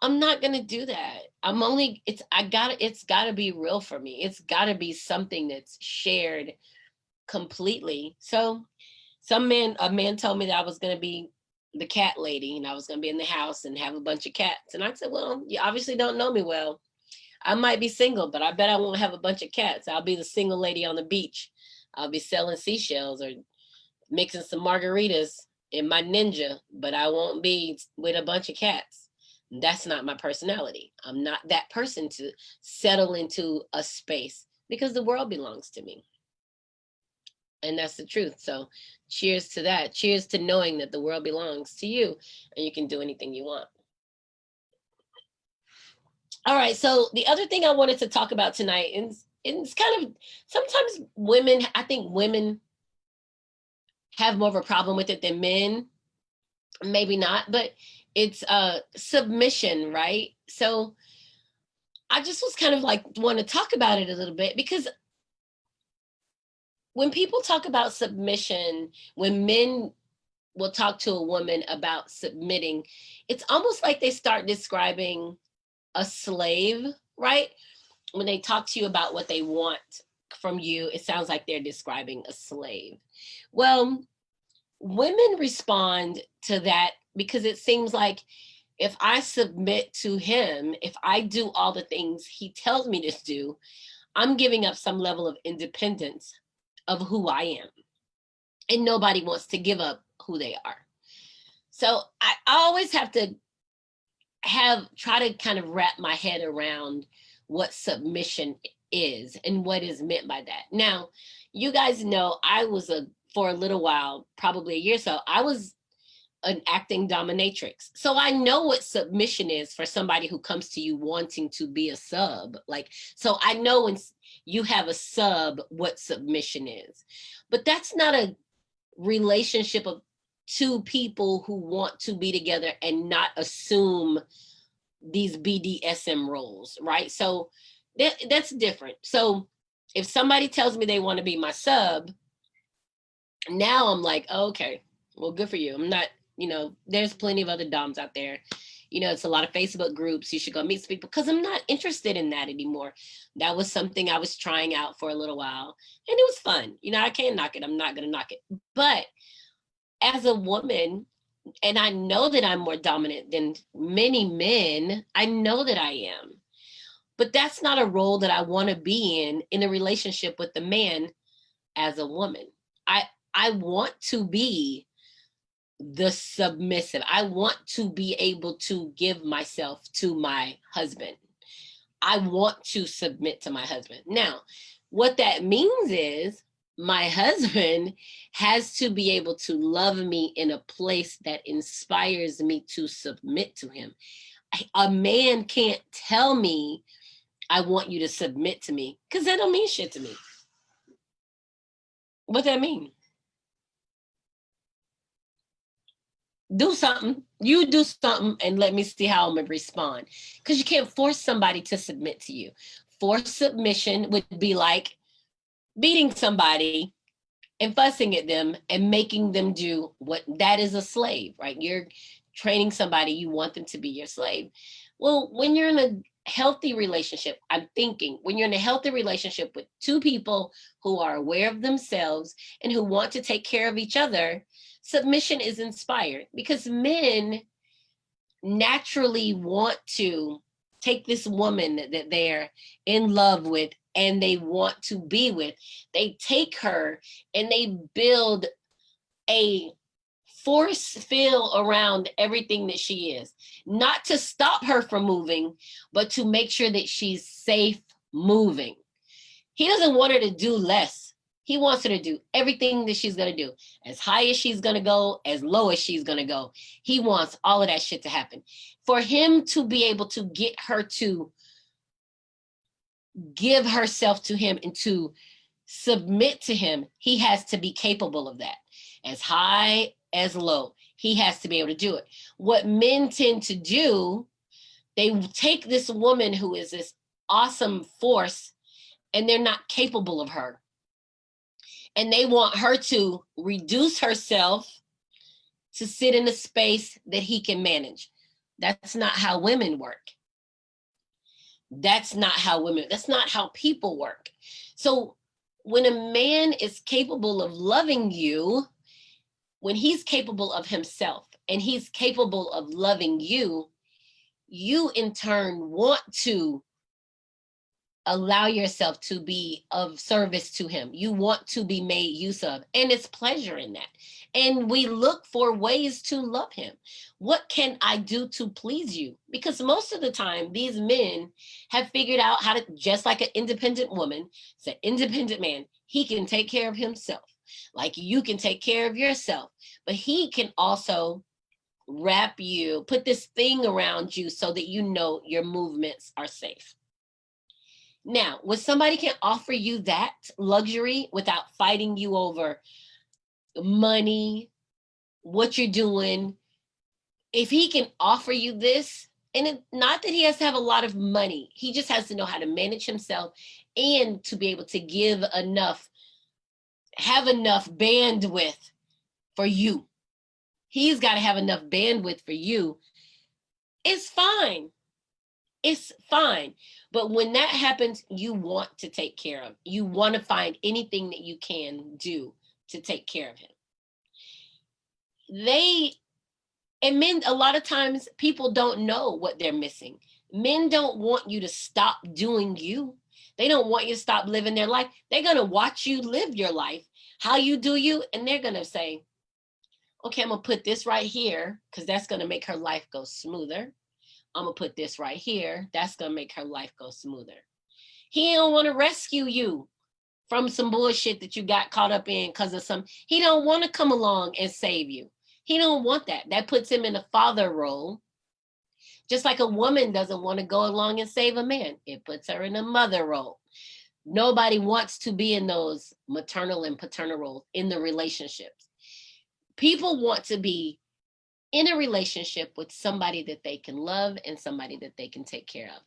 I'm not going to do that. It's gotta be real for me. It's gotta be something that's shared completely. So a man told me that I was going to be the cat lady, and I was going to be in the house and have a bunch of cats. And I said, well, you obviously don't know me well. I might be single, but I bet I won't have a bunch of cats. I'll be the single lady on the beach. I'll be selling seashells or mixing some margaritas in my Ninja, but I won't be with a bunch of cats. That's not my personality. I'm not that person to settle into a space, because the world belongs to me. And that's the truth. So cheers to that. Cheers to knowing that the world belongs to you and you can do anything you want. All right. So the other thing I wanted to talk about tonight is, it's kind of, sometimes I think women have more of a problem with it than men. Maybe not, but it's submission, right? So I just was kind of like want to talk about it a little bit, because when people talk about submission, when men will talk to a woman about submitting, it's almost like they start describing a slave, right? When they talk to you about what they want from you, it sounds like they're describing a slave. Well, women respond to that because it seems like if I submit to him, if I do all the things he tells me to do, I'm giving up some level of independence of who I am. And nobody wants to give up who they are. So I always have to try to kind of wrap my head around what submission is and what is meant by that. Now, you guys know for a little while, probably a year or so, I was an acting dominatrix. So I know what submission is for somebody who comes to you wanting to be a sub. So I know when you have a sub, what submission is. But that's not a relationship of two people who want to be together and not assume these BDSM roles, right? So that's different. So if somebody tells me they want to be my sub, now I'm like, oh, okay, well, good for you. I'm not, there's plenty of other doms out there. It's a lot of Facebook groups. You should go meet some people, because I'm not interested in that anymore. That was something I was trying out for a little while, and it was fun. I can't knock it. I'm not going to knock it. But as a woman, and I know that I'm more dominant than many men, I know that I am. But that's not a role that I want to be in a relationship with the man as a woman. I want to be the submissive. I want to be able to give myself to my husband. I want to submit to my husband. Now, what that means is my husband has to be able to love me in a place that inspires me to submit to him. A man can't tell me, I want you to submit to me, because that don't mean shit to me. What that mean? Do something. You do something and let me see how I'm gonna respond. Because you can't force somebody to submit to you. Forced submission would be like beating somebody and fussing at them and making them do what, that is a slave, right? You're training somebody, you want them to be your slave. Well, when you're in a healthy relationship, I'm thinking when you're in a healthy relationship with two people who are aware of themselves and who want to take care of each other, submission is inspired because men naturally want to take this woman that they're in love with and they want to be with. They take her and they build a force field around everything that she is, not to stop her from moving, but to make sure that she's safe moving. He doesn't want her to do less. He wants her to do everything that she's going to do, as high as she's going to go, as low as she's going to go. He wants all of that shit to happen. For him to be able to get her to give herself to him and to submit to him, he has to be capable of that. As high as low, he has to be able to do it. What men tend to do, they take this woman who is this awesome force and they're not capable of her. And they want her to reduce herself to sit in a space that he can manage. That's not how women work. That's not how people work. So when a man is capable of loving you, when he's capable of himself and he's capable of loving you, you in turn want to allow yourself to be of service to him. You want to be made use of, and it's pleasure in that. And we look for ways to love him. What can I do to please you? Because most of the time, these men have figured out how to, just like an independent woman, it's an independent man, he can take care of himself. Like you can take care of yourself, but he can also wrap you, put this thing around you so that you know your movements are safe. Now, when somebody can offer you that luxury without fighting you over money, what you're doing, if he can offer you this, and not that he has to have a lot of money, he just has to know how to manage himself and to be able to give enough, have enough bandwidth for you. He's got to have enough bandwidth for you. It's fine. It's fine. But when that happens, you want to take care of. You want to find anything that you can do to take care of him. Men, a lot of times people don't know what they're missing. Men don't want you to stop doing you. They don't want you to stop living their life. They're going to watch you live your life, how you do you, and they're going to say, okay, I'm going to put this right here because that's going to make her life go smoother. I'm going to put this right here. That's going to make her life go smoother. He don't want to rescue you from some bullshit that you got caught up in because of some, he don't want to come along and save you. He don't want that. That puts him in a father role. Just like a woman doesn't want to go along and save a man. It puts her in a mother role. Nobody wants to be in those maternal and paternal roles in the relationships. People want to be in a relationship with somebody that they can love and somebody that they can take care of.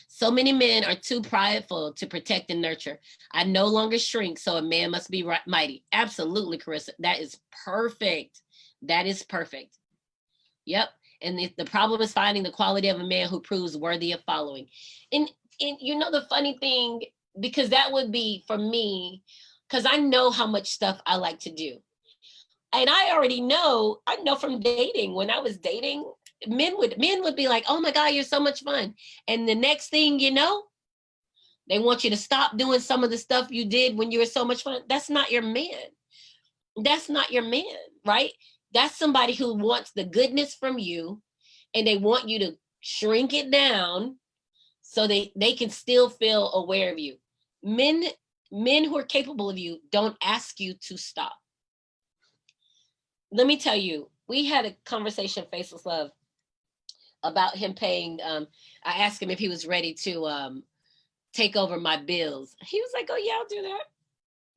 So many men are too prideful to protect and nurture. I no longer shrink, so a man must be mighty. Absolutely, Carissa. That is perfect. That is perfect. Yep. And the problem is finding the quality of a man who proves worthy of following. And you know the funny thing, because that would be for me, because I know how much stuff I like to do. And I already know, I know from dating, when I was dating, men would be like, oh my God, you're so much fun. And the next thing you know, they want you to stop doing some of the stuff you did when you were so much fun. That's not your man. That's not your man, right? That's somebody who wants the goodness from you and they want you to shrink it down so they can still feel aware of you. Men who are capable of you don't ask you to stop. Let me tell you, we had a conversation, Faceless Love, about him paying. I asked him if he was ready to take over my bills. He was like, oh yeah, I'll do that.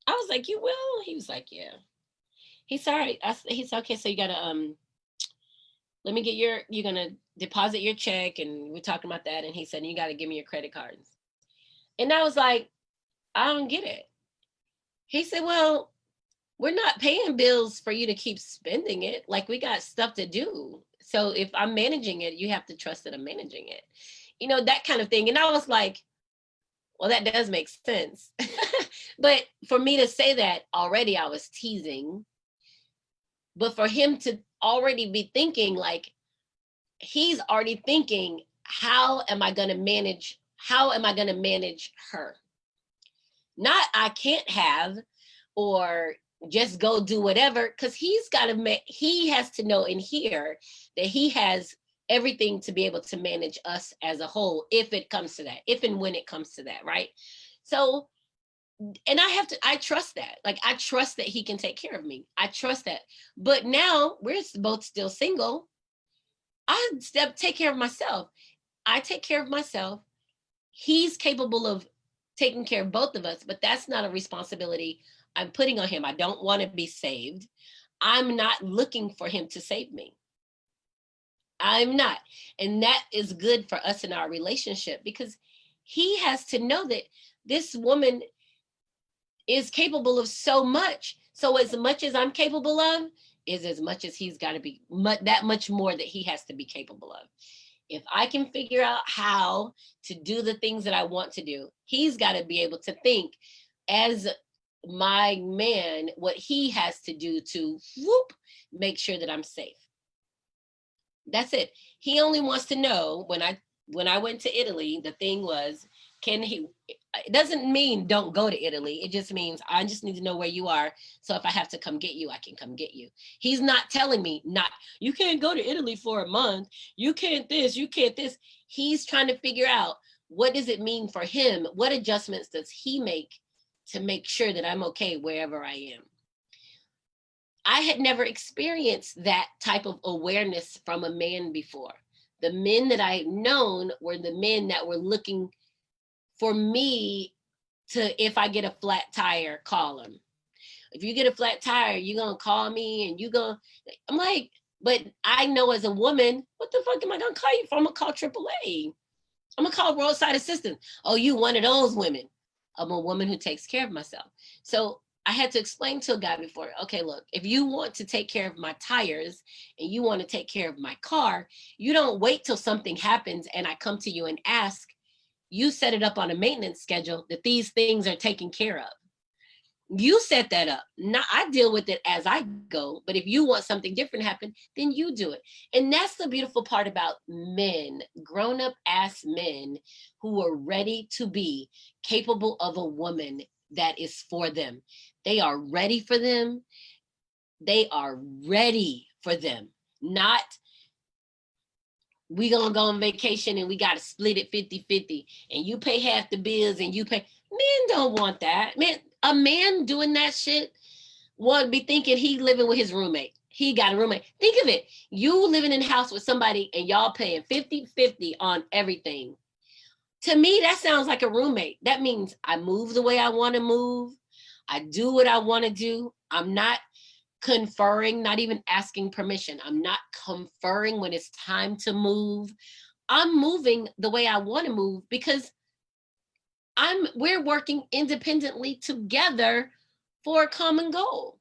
I was like, you will? He was like, yeah. He's all right. He's okay. So you gotta let me get you're gonna deposit your check, and we're talking about that. And he said, you gotta give me your credit cards. And I was like, I don't get it. He said, well, we're not paying bills for you to keep spending it. Like, we got stuff to do. So if I'm managing it, you have to trust that I'm managing it. You know, that kind of thing. And I was like, well, that does make sense. But for me to say that already, I was teasing. But for him to already be thinking, like, he's already thinking, how am I going to manage? How am I going to manage her? Not I can't have, or just go do whatever, because he's got to he has to know and hear that he has everything to be able to manage us as a whole, if it comes to that, if and when it comes to that, right? So, and I trust that. Like, I trust that he can take care of me. I trust that. But now we're both still single. I take care of myself. I take care of myself. He's capable of taking care of both of us, but that's not a responsibility I'm putting on him. I don't want to be saved. I'm not looking for him to save me. I'm not. And that is good for us in our relationship, because he has to know that this woman is capable of so much. So as much as I'm capable of is as much as he's got to be, that much more that he has to be capable of. If I can figure out how to do the things that I want to do, he's got to be able to think as my man what he has to do to make sure that I'm safe. That's it. He only wants to know, when I went to Italy, the thing was, can he, it doesn't mean don't go to Italy. It just means I just need to know where you are. So if I have to come get you, I can come get you. He's not telling me, you can't go to Italy for a month. You can't this, you can't this. He's trying to figure out, what does it mean for him? What adjustments does he make to make sure that I'm okay wherever I am? I had never experienced that type of awareness from a man before. The men that I had known were the men that were looking for me to, if I get a flat tire, call him. If you get a flat tire, you're going to call me and I'm like, but I know as a woman, what the fuck am I going to call you for? I'm going to call AAA. I'm going to call roadside assistance. Oh, you one of those women. I'm a woman who takes care of myself. So I had to explain to a guy before, okay, look, if you want to take care of my tires and you want to take care of my car, you don't wait till something happens and I come to you and ask. You set it up on a maintenance schedule that these things are taken care of. You set that up. Now I deal with it as I go. But if you want something different to happen, then you do it. And that's the beautiful part about men, grown-up ass men who are ready to be capable of a woman that is for them. They are ready for them. They are ready for them. Not, we gonna go on vacation and we gotta split it 50-50 and you pay half the bills and you pay. Men don't want that. Man, a man doing that shit would be thinking he living with his roommate. He got a roommate. Think of it. You living in a house with somebody and y'all paying 50-50 on everything. To me, that sounds like a roommate. That means I move the way I want to move. I do what I want to do. I'm not conferring, not even asking permission. I'm not conferring when it's time to move. I'm moving the way I want to move because we're working independently together for a common goal.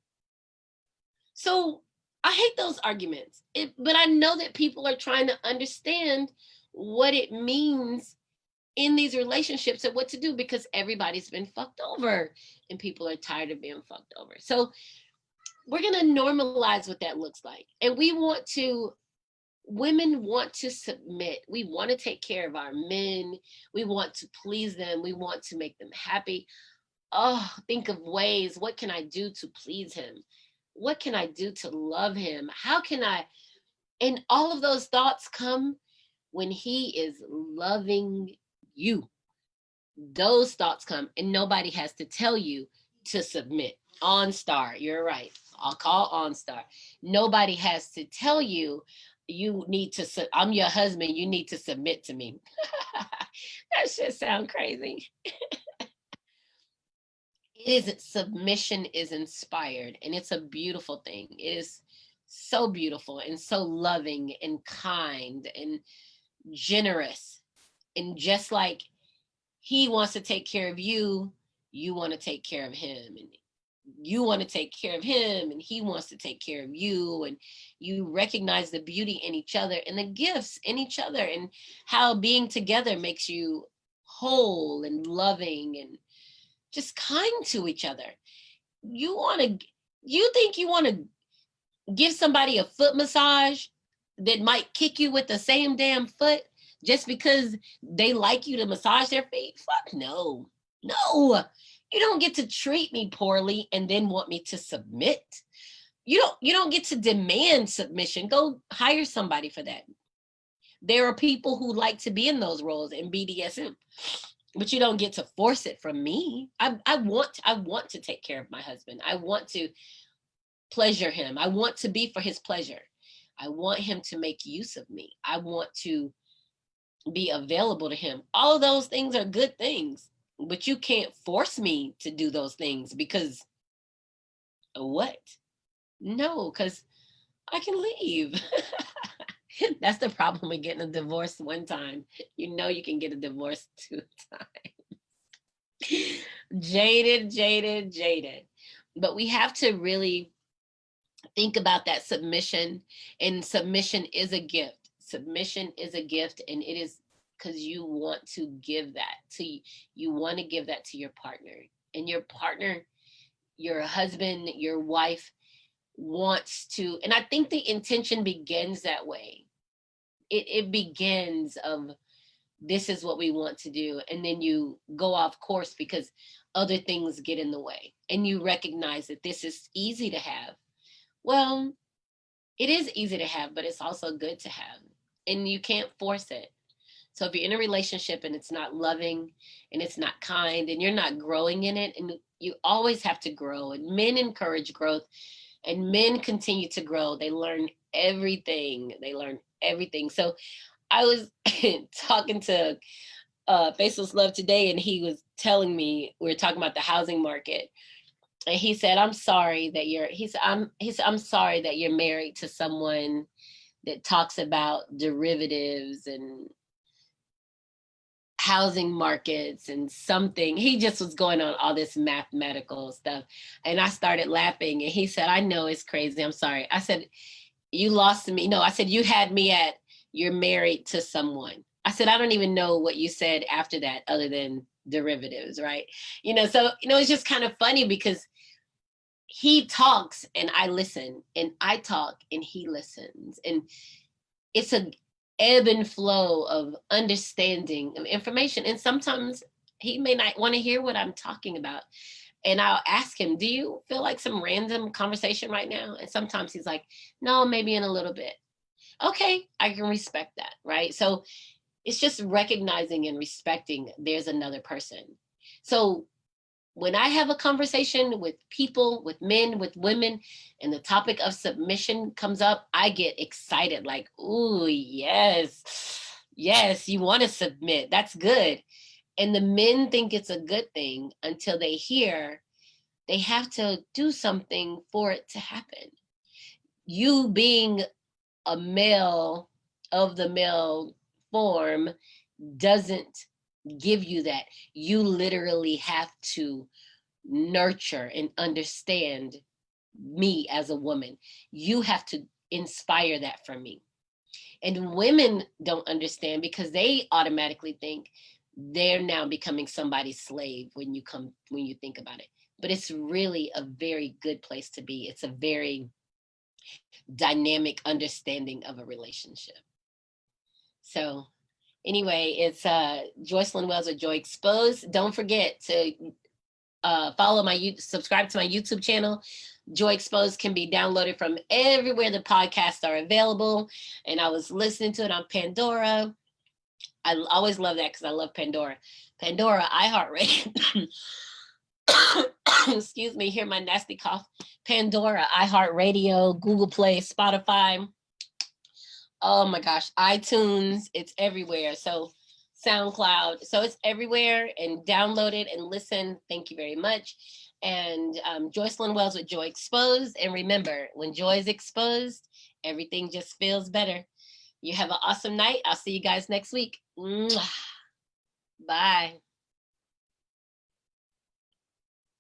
So I hate those arguments, but I know that people are trying to understand what it means in these relationships and what to do, because everybody's been fucked over and people are tired of being fucked over. So we're going to normalize what that looks like. And women want to submit. We want to take care of our men. We want to please them. We want to make them happy. Oh, think of ways. What can I do to please him? What can I do to love him? How can I? And all of those thoughts come when he is loving you. Those thoughts come and nobody has to tell you to submit. OnStar, you're right. I'll call OnStar. Nobody has to tell you need to, I'm your husband, you need to submit to me. That shit sound crazy. Submission is inspired and it's a beautiful thing. It is so beautiful and so loving and kind and generous. And just like he wants to take care of you, you want to take care of him. And you want to take care of him and he wants to take care of you, and you recognize the beauty in each other and the gifts in each other, and how being together makes you whole and loving and just kind to each other. You think you want to give somebody a foot massage that might kick you with the same damn foot just because they like you to massage their feet? Fuck no. No. You don't get to treat me poorly and then want me to submit. You don't get to demand submission. Go hire somebody for that. There are people who like to be in those roles in BDSM, but you don't get to force it from me. I want to take care of my husband. I want to pleasure him. I want to be for his pleasure. I want him to make use of me. I want to be available to him. All of those things are good things, but you can't force me to do those things because what? No, because I can leave. That's the problem with getting a divorce one time. You know you can get a divorce 2 times. Jaded, jaded, jaded. But we have to really think about that submission, and submission is a gift. Submission is a gift, and it is because you want to give that to you want to give that to your partner, and your partner, your husband, your wife wants to. And I think the intention begins that way. It begins of, this is what we want to do, and then you go off course because other things get in the way, and you recognize that this is easy to have. Well, it is easy to have, but it's also good to have, and you can't force it. So if you're in a relationship and it's not loving and it's not kind and you're not growing in it, and you always have to grow, and men encourage growth, and men continue to grow. They learn everything. So I was talking to Faceless Love today, and he was telling me, we were talking about the housing market. And he said, I'm sorry that I'm sorry that you're married to someone that talks about derivatives and housing markets and something. He just was going on all this mathematical stuff. And I started laughing, and he said, I know it's crazy. I'm sorry. I said, you lost me. No, I said, you had me at, you're married to someone. I said, I don't even know what you said after that other than derivatives, right? So, it's just kind of funny because he talks and I listen, and I talk and he listens. And it's a ebb and flow of understanding of information. And sometimes he may not want to hear what I'm talking about. And I'll ask him, do you feel like some random conversation right now? And sometimes he's like, no, maybe in a little bit. Okay, I can respect that, right? So it's just recognizing and respecting there's another person. So when I have a conversation with people, with men, with women, and the topic of submission comes up, I get excited, like, ooh, yes, you want to submit. That's good. And the men think it's a good thing until they hear they have to do something for it to happen. You being a male of the male form doesn't give you that. You literally have to nurture and understand me as a woman. You have to inspire that from me. And women don't understand because they automatically think they're now becoming somebody's slave when you think about it. But it's really a very good place to be. It's a very dynamic understanding of a relationship. So anyway, it's Joycelyn Wells with Joy Exposed. Don't forget to subscribe to my YouTube channel. Joy Exposed can be downloaded from everywhere the podcasts are available. And I was listening to it on Pandora. I always love that because I love Pandora. Pandora, iHeartRadio. Excuse me, hear my nasty cough. Pandora, iHeartRadio, Google Play, Spotify. Oh my gosh, iTunes, it's everywhere. So SoundCloud, so it's everywhere, and download it and listen. Thank you very much. And Joycelyn Wells with Joy Exposed. And remember, when joy is exposed, everything just feels better. You have an awesome night. I'll see you guys next week. Mwah. Bye.